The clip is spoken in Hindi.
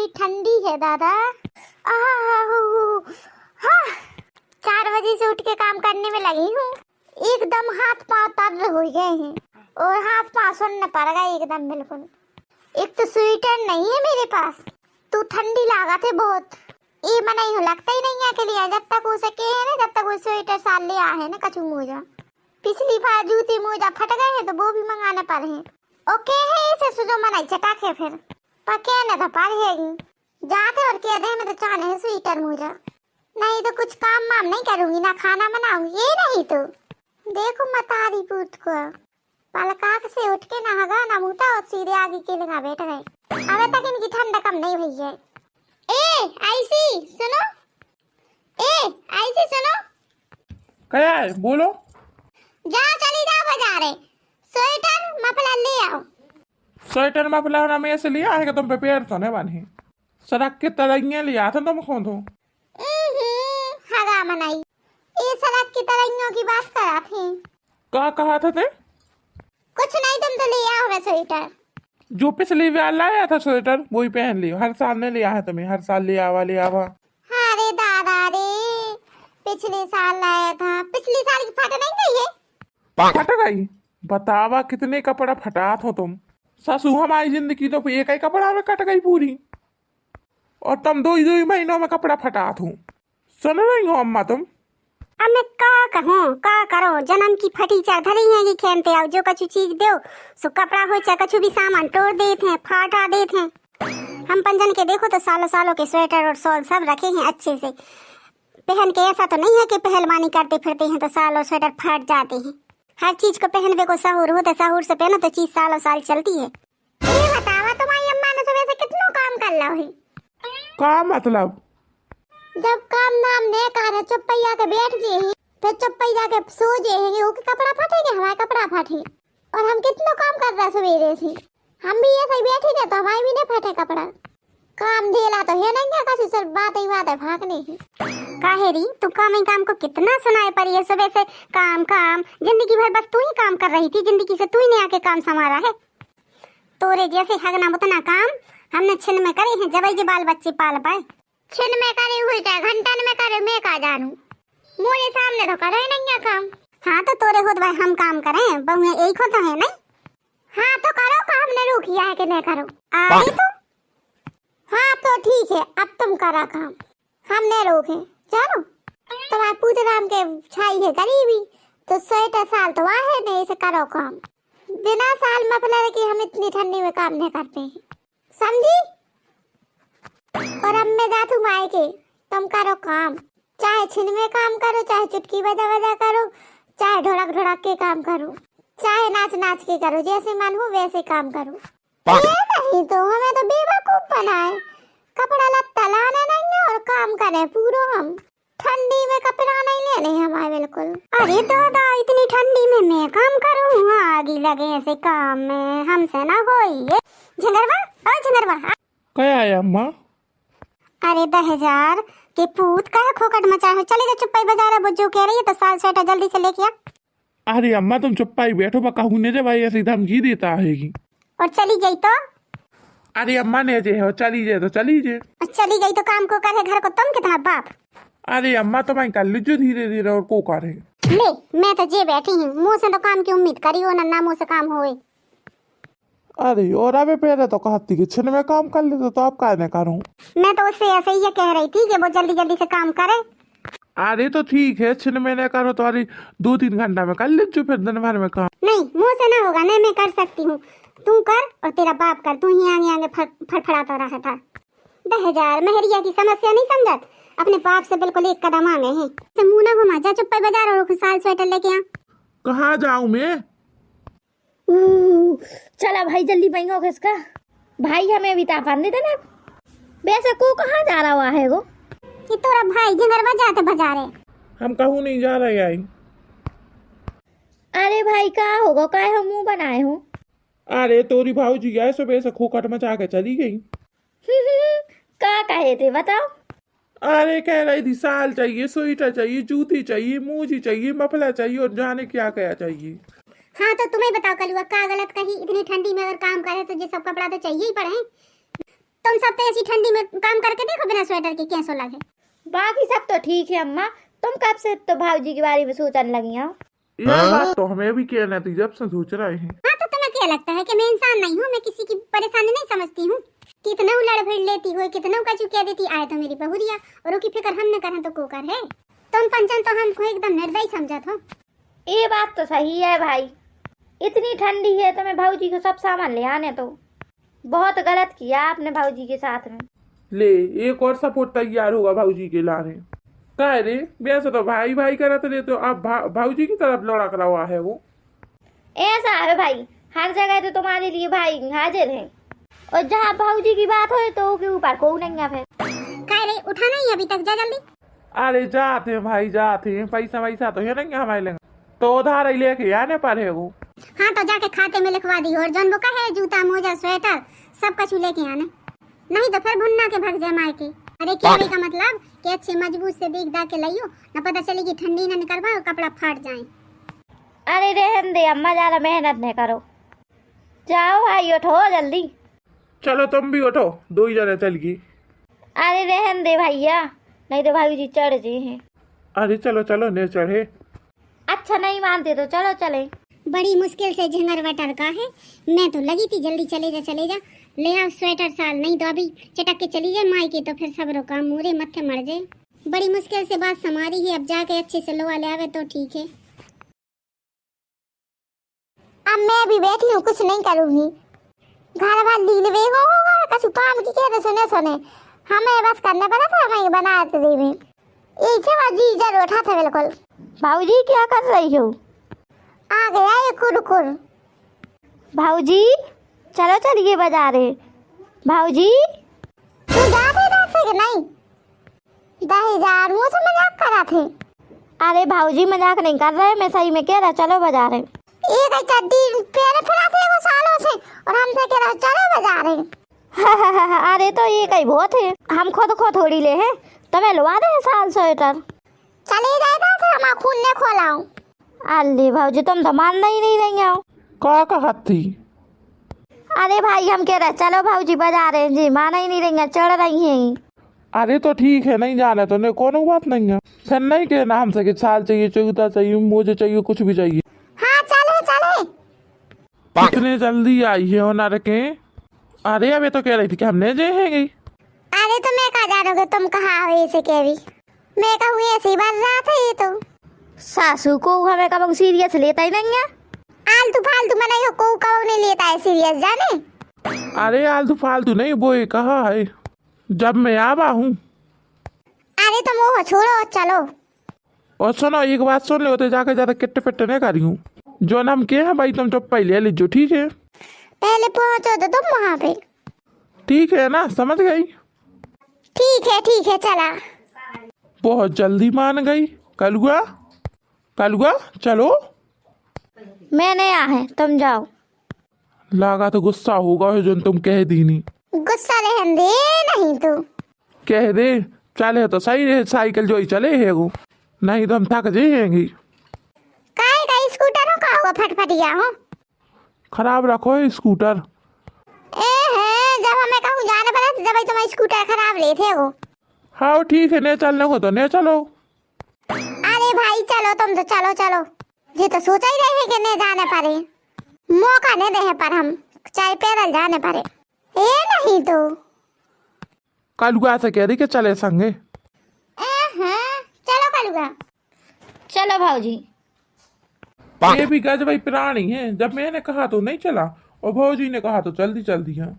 बड़ी ठंडी है दादा। हाँ, 4 बजे से उठ के काम करने में लगी हूँ। एकदम हाथ पांव तर हो गए हैं और हाथ पांव सुनना पड़ गया एकदम बिल्कुल। एक तो स्वेटर नहीं है मेरे पास, तो ठंडी लागत है बहुत। ये मना ही लगता ही नहीं है के लिए जब तक हो सके है ना, जब तक वो स्वेटर साल ले आए ना कछु मोजा। पिछली बार जूते मोजा फट गए हैं तो वो भी मंगाने पड़े हैं। ओके है इसे सुजो मनाई चटाके फिर पके न तो पड़ेगी जाते और कह दे मैं तो चाहने है स्वेटर मोजा। नहीं तो कुछ काम वाम नहीं करूंगी, ना खाना बनाऊंगी। ये नहीं तो देखो मतारी पूत को पलकाक से उठ के नहागा ना मुता और सीधे आगे के लगा बैठ गए। अबे तक इनकी ठंड कम नहीं हुई है। ए आईसी सुनो, ए आईसी सुनो। क्या है बोलो। जा चली जा बाजारे, स्वेटर मफलर ले आओ। स्वेटर मफलर हमें ऐसे लिया है कि तुम पे पैर तो नहीं बने। सड़क के तरैया लिया था तुम खो दो। हगा मनाई ये सड़क की तरैयों की बात करा थी। क्या कहा था ते? कुछ नहीं, तुम तो ले आओ मैं स्वेटर। जो पिछली बार लाया था स्वेटर वही पहन लियो। हर साल नहीं लिया है तुम्हें, हर साल ले आवा ले आवा। अरे दादा रे, पिछले साल लाया था, पिछले साल की फट नहीं गई है। फट गई? बतावा कितने कपड़ा फटा हो तुम। सासू हमारी जिंदगी तो एक ही कपड़ा में कट गई पूरी, और तुम 2 महीनों में कपड़ा फटा हो। सुन रही हो अम्मा तुम? अब मैं का कहूँ का करो, जन्म की फटी चढ़ी है कि खेलते आओ। जो कछु चीज दो सो कपड़ा हो चाहे कछु भी सामान तोड़ देते हैं, फाटा देते हैं। हम पंजन के देखो तो सालों सालों के स्वेटर और शॉल सब रखे हैं अच्छे से पहन के। ऐसा तो नहीं है कि पहलवानी करते फिरते हैं तो सालों स्वेटर फट जाते हैं। हर चीज को पहनवे को सहूर हो तो सहूर से पहनो तो चीज सालों साल चलती है। ये बतावा तुम्हारी अम्मा ने सुबह से कितना काम कर लो है? का मतलब? जब काम नाम ने कहा चुप्पैया के बैठ जे हैं, फिर चुप्पैया के सो जे हैं, वो के कपड़ा फटेंगे, हमारा कपड़ा फटे। और हम कितना काम कर रहे सवेरे से, हम भी ऐसे ही बैठे रहे तो हमारे भी नहीं फटे कपड़ा। काम ढेला तो है नहीं क्या, कैसे सर बात ही बात है भागने की। काहेरी तू काम ही काम को कितना सुनाए पर ये सुबह से काम काम, जिंदगी भर बस तू ही काम कर रही थी, जिंदगी से तू ही ने आके काम संभाला है। तोरे जैसे हगना मुतना काम हमने छिन में करे हैं, जब बाल बच्चे पाल पाए। छिन में करे हुए चाहे घंटन में करे, मैं का जानू, मोरे सामने तो करे नहीं है काम। हाँ तो तोरे खुद भाई हम काम करें, बहुए एक हो तो है नहीं। हाँ तो करो काम, ने रोकिया है कि नहीं करो आगे तो। हाँ तो ठीक है, अब तुम करा काम, हमने रोके। चलो तुम्हारे पूतराम के छाई है गरीबी तो स्वेटर साल तो है नहीं से करो काम। बिना साल मफलर की हम इतनी ठंडी में काम नहीं करते हैं, समझी? और अब मैं जातू माए के, तुम करो काम, चाहे छिन में काम करो, चाहे चुटकी बजा बजा करो, चाहे ढोलक ढोलक के काम करो, चाहे नाच नाच के करो, जैसे मन हो वैसे काम करो। ये नहीं तो हमें तो बेवकूफ बनाए, कपड़ा लत्ता लाना नहीं है और काम करे पूरा। हम ठंडी में कपड़ा नहीं लेने हमारे बिल्कुल। अरे दादा इतनी ठंडी में मैं काम करूँ, आगे लगे ऐसे काम में हमसे ना होई। झंगरवा ओ झंगरवा। क्या है अम्मा? अरे 10,000 के पूत का खोकट मचा है, चले जा चुप्पाई बाजार बुज्जू कह रही है तो साल स्वेटर जल्दी से लेके आ। अरे अम्मा तुम चुप्पा ही बैठो, बका ने जब भाई ऐसे धमकी देता है और चली गई तो? अरे अम्मा ने जे हो चली जाए तो चली जाए। चली गई तो काम को करे घर को, तुम कितना बाप। अरे अम्मा तो मैं कर लीजिए धीरे धीरे और को करे। ले मैं तो जे बैठी हूँ, मुँह से तो काम की उम्मीद करी हो ना मुँह से काम होए। अरे और अबे पहले तो कहती कि छिन में काम कर लेते तो आप काहे न करूं। मैं तो उससे ऐसे ही कह रही थी कि वो जल्दी जल्दी से काम करे। अरे तो ठीक है, छिन में न करो तो अरे 2-3 घंटा में कर लीजिए फिर दिन भर में काम। नहीं मुँह से ना होगा, नहीं मैं कर सकती हूँ, तू कर और तेरा बाप कर, तू ही आगे आगे फड़फड़ाता रहा था। 10,000 महरिया की समस्या नहीं समझत, अपने बाप से बिल्कुल एक कदम आगे है। मुँह ना घुमा, जा चुप्पे बाजार और साल स्वेटर लेके आ। कहाँ जाऊँ मैं? चला भाई जल्दी बहनों खिसका भाई, हमें भी तापा दे देना। वैसे को कहाँ जा रहा हुआ है वो? ये तोरा भाई जिंगर जाते बाजारे। हम कहूँ नहीं जा रहे आई। अरे भाई का होगा, का हो मुंह बनाए हो? अरे तोरी भाऊजी गए सुबह से खोखट मचा के चली गई। का कहे थे बताओ? अरे कह रही थी साल चाहिए, स्वेटर चाहिए, जूती चाहिए, मोजी चाहिए, मफलर चाहिए और जाने क्या क्या चाहिए। हाँ तो तुम्हें बताओ कलुआ का गलत कही, इतनी ठंडी में अगर काम करे तो ये सब कपड़ा तो चाहिए ही पड़े। तुम सब तो ऐसी ठंडी में काम करके देखो बिना स्वेटर के कैसा लगे। बाकी सब तो ठीक है अम्मा, तुम कब से तो भाऊजी के बारे में सोचने लगी हो? ये बात तो हमें भी कहना थी, जब से सोच रहे हैं। हाँ तो तुम्हें क्या लगता है कि मैं इंसान नहीं हूँ? मैं किसी की परेशानी नहीं समझती हूँ। कितना उलड़ फिर लेती हो, कितना का चुकिया देती। आए तो मेरी बहुरिया और की फिक्र हम न करें तो को कर है। तुम पंचन तो हमको एकदम निर्दयी समझा हो। ये बात तो सही है भाई, इतनी ठंडी है तो मैं भाऊजी को सब सामान ले आने तो बहुत गलत किया आपने भाऊजी के साथ में। ले एक और सपोर्ट तैयार होगा भाऊजी के लाने। क्या है रे, वैसे तो भाई भाई करते रहे, तो अब भाऊजी की तरफ लौड़ा करा हुआ है वो। ऐसा है भाई, हर जगह तो तुम्हारे लिए भाई हाजिर है, और जहाँ भाऊजी की बात हो तो उसके ऊपर को नहीं है। फिर कह रही उठा नहीं अभी तक, जा जल्दी। अरे जाते हैं भाई जाते हैं, पैसा वैसा तो है नहीं हमारे लेंगे, तो उधार ही लेके आने पर है वो। हाँ तो जाके खाते में लिखवा दी, और जौन वो कहे जूता मोजा स्वेटर सब कछु लेके आने, नहीं तो फिर भुन्ना के भग जाए मायके। अरे क्या का मतलब कि अच्छे मजबूत से देख दाख के लाइयो, न पता चले कि ठंडी न निकलवा और कपड़ा फाट जाए। अरे रहन दे अम्मा, ज्यादा मेहनत नहीं करो, जाओ भाई उठो जल्दी। चलो तुम भी उठो, दो ही जने चल गई। अरे रहन दे भैया, नहीं तो भाऊजी चढ़ जाए हैं। अरे चलो चलो ने चढ़े। अच्छा नहीं मानते तो चलो चले। बड़ी मुश्किल से झंगर वटर का है, मैं तो लगी थी जल्दी चले जा ले आओ स्वेटर साल, नहीं तो अभी चटक के चली जाए माई की, तो फिर सबरों का मुरे मत्थे मर जाए। बड़ी मुश्किल से बात समारी है, अब जाके अच्छे से लोहा ले आवे तो ठीक है। अब मैं भी बैठी हूँ, कुछ नहीं करूँगी। घर वाल लील वे होगा कछु काम की कह सुने हमें बस करने पड़ा था, हमें बनाते देवे एक जी जरूर उठा था बिल्कुल। भाऊजी क्या कर रही हो? आ गया ये कुरकुर। भाऊजी चलो चलिए बाजार है। भाऊजी तू जाते से कि नहीं? 10,000 मुझसे मजाक करा थे। अरे भाऊजी मजाक नहीं कर रहे, मैं सही में कह रहा, चलो बाजार है। एक चड्डी पैर फुलाते वो सालों से, और हमसे कह रहा चलो बाजार है। अरे तो ये कहीं बहुत है, हम खुद थोड़ी ले हैं, तुम्हें लुआ दे साल स्वेटर। चले जाएगा से हम खून ने खोलाऊं। अल्ले भाऊजी तुम तो मानना ही नहीं रही हो। का कहत थी? अरे भाई हम कह रहे चलो भाऊजी बाजार है जी, माना ही नहीं रही है, चढ़ रही हैं। अरे तो ठीक है, नहीं जाना तो नहीं, कोनो बात नहीं है। फिर नहीं कहना हमसे कि साल चाहिए, जूता चाहिए, मोजे चाहिए, कुछ भी चाहिए। हाँ चले इतने जल्दी आई है ना रखे। अरे अबे तो कह रही थी कि हमने जाएंगे। अरे तो मैं कहा जानोगे, तुम कहा हो ऐसे कह भी, मैं कहूँ ऐसे ही बात रहा था। ये तो सासू को हमें कब सीरियस लेता ही नहीं है। आलतू फालतू मनाई हो, को नहीं लेता है सीरियस जाने। अरे आलतू फालतू नहीं, वो ये कहा है जब मैं आवा हूँ। अरे तुम वो छोड़ो चलो। और सुनो एक बात सुन लो, तो जाके ज्यादा किट्टे पिट्टे नहीं करी हूँ। जो नाम के है भाई, तुम चुप पहले लीजो, ठीक है? पहले पहुंचो तो तुम वहाँ पे। ठीक है ना, समझ गई? ठीक है चला। बहुत जल्दी मान गई। कलुआ चलो। मैं नहीं आ है, तुम जाओ। लगा तो गुस्सा होगा है जो तुम कह दी नहीं। गुस्सा रहन दे, नहीं तो कह दे चले तो सही है, साइकिल जो ही चले है वो, नहीं तो हम थक जाएंगे। काहे का स्कूटर हो का हुआ फटफट गया हो? खराब रखो है स्कूटर। जब हमें कहूँ जाने पड़ा तो जब तुम स्कूटर खराब ले थे वो। हाँ ठीक है, नहीं चलने को तो नहीं चलो। अरे भाई चलो, तुम तो चलो। ये तो सोचा ही रहे कि नहीं जाने पारे, मौका नहीं दे पर हम चाहे पैदल जाने पारे। नहीं तो कलुआ से कह रही कि चले संगे। चलो कलुआ। चलो भाऊजी। ये भी गज भाई प्राणी है, जब मैंने कहा तो नहीं चला, और भौजी ने कहा तो जल्दी है।